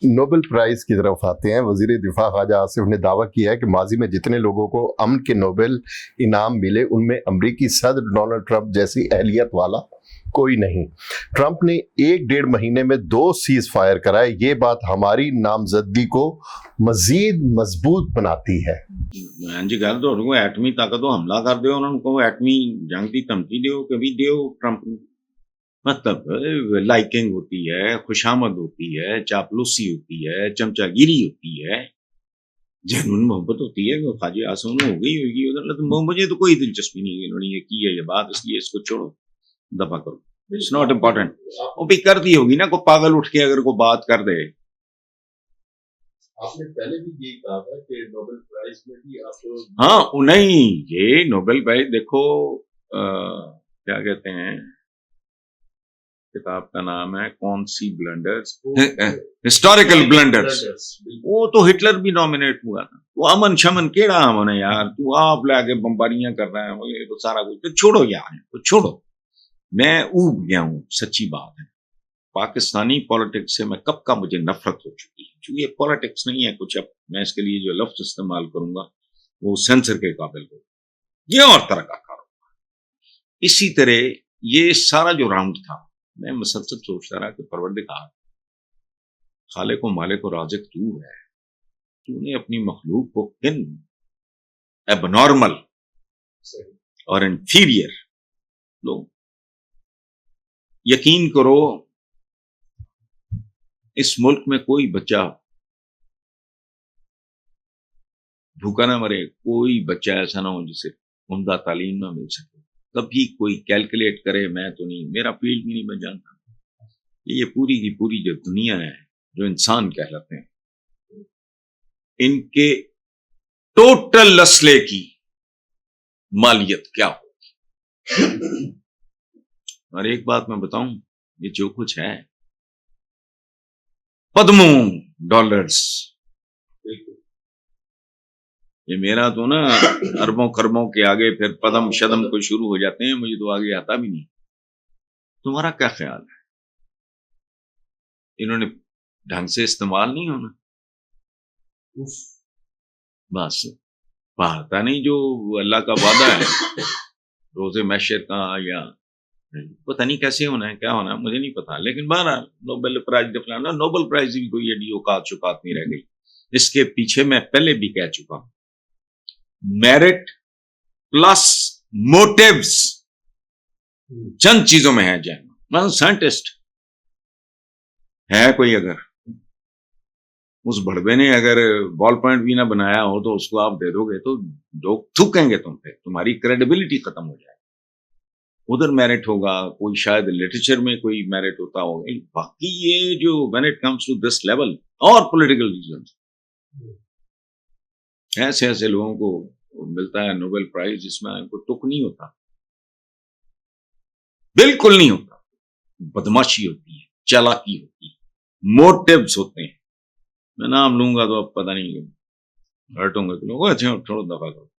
Nobel prize की तरफ आते हैं। वजीर दिफा ख्वाजा आसिफ ने दावा किया है कि माजी में जितने लोगों को अमन के नोबेल इनाम मिले उनमें अमरीकी सदर डोनाल्ड ट्रंप जैसी अहलियत वाला कोई नहीं। ट्रंप ने 1-1.5 महीने में 2 सीज फायर कराए। ये बात हमारी नामजदगी को मजीद मजबूत बनाती है। जी गल तो एटमी ताकत तो हमला कर दो, उन्होंने कहो एटमी जंग की धमकी दो, कभी दो ट्रंप ने। मतलब लाइकिंग होती है, खुशामद होती है, चापलूसी होती है, चमचागिरी होती है, जेनुइन मोहब्बत होती है। ख्वाजा आसिफ में हो गई होगी उधर, तो मुझे तो कोई दिलचस्पी नहीं है इन्होंने ये की है ये बात, इसलिए इसको छोड़ो, दफा करो, इट्स नॉट इम्पोर्टेंट। वो भी कर दी होगी ना, को पागल उठ के अगर को बात कर दे। आपने पहले भी ये कहा था कि नोबेल प्राइज में भी आप हाँ नहीं, ये नोबेल प्राइज देखो क्या कहते हैं, किताब का नाम है कौन सी ब्लंडर्स, हिस्टोरिकल ब्लंडर्स। वो तो हिटलर भी नॉमिनेट हुआ था। वो अमन शमन केड़ा अमन है यार, तू आप लाके बम्बारियां कर रहा है, ये तो सारा कुछ तो छोड़ो यार, तो छोड़ो। मैं ऊब गया हूँ, सच्ची बात है। पाकिस्तानी पॉलिटिक्स से मैं कब का मुझे नफरत हो चुकी है, क्योंकि ये पॉलिटिक्स नहीं है कुछ। अब मैं इसके लिए जो लफ्ज इस्तेमाल करूंगा वो सेंसर के काबिल हो, ये और तरह का कारोबार। इसी तरह ये सारा जो राउंड था, मैं मुसलसल सोचता रहा कि परवरदिगार, खालिक को मालिक को राज़िक तू है, तूने अपनी मखलूक को किन एबनॉर्मल और इंफीरियर लोग, यकीन करो इस मुल्क में कोई बच्चा भूखा ना मरे, कोई बच्चा ऐसा ना हो जिसे उम्दा तालीम ना मिल सके। कभी कोई कैलकुलेट करे, मैं तो नहीं, मेरा फील्ड भी नहीं, मैं जानता। ये पूरी की पूरी जो दुनिया है, जो इंसान कहलाते हैं, इनके टोटल असले की मालियत क्या होगी। और एक बात मैं बताऊं, ये जो कुछ है पद्मों डॉलर्स, ये मेरा तो ना अरबों खरबों के आगे फिर पदम शदम को शुरू हो जाते हैं, मुझे तो आगे आता भी नहीं। तुम्हारा क्या ख्याल है, इन्होंने ढंग से इस्तेमाल नहीं होना, बस पता नहीं जो अल्लाह का वादा है रोजे मैशर का, या पता नहीं कैसे होना है, क्या होना है, मुझे नहीं पता। लेकिन बहरहाल नोबेल प्राइज दिलाना, नोबेल प्राइज भी कोई एडी औकात शुकात नहीं रह गई। इसके पीछे मैं पहले भी कह चुका हूं, मेरिट प्लस मोटिव्स चंद चीजों में है। जैन मतलब साइंटिस्ट है कोई, अगर उस भड़वे ने अगर बॉल पॉइंट भी ना बनाया हो तो उसको आप दे दोगे तो लोग थूकेंगे तुम पे, तुम्हारी क्रेडिबिलिटी खत्म हो जाएगी। उधर मेरिट होगा, कोई शायद लिटरेचर में कोई मेरिट होता होगा। बाकी ये जो when it comes to this level और पॉलिटिकल रीजंस, ऐसे ऐसे लोगों को मिलता है नोबेल प्राइज जिसमें इनको तुक नहीं होता, बिल्कुल नहीं होता। बदमाशी होती है, चालाकी होती है, मोटिव्स होते हैं। मैं नाम लूंगा तो अब पता नहीं हर्ट होंगे तो लोग, अच्छा छोड़ो दफा करो।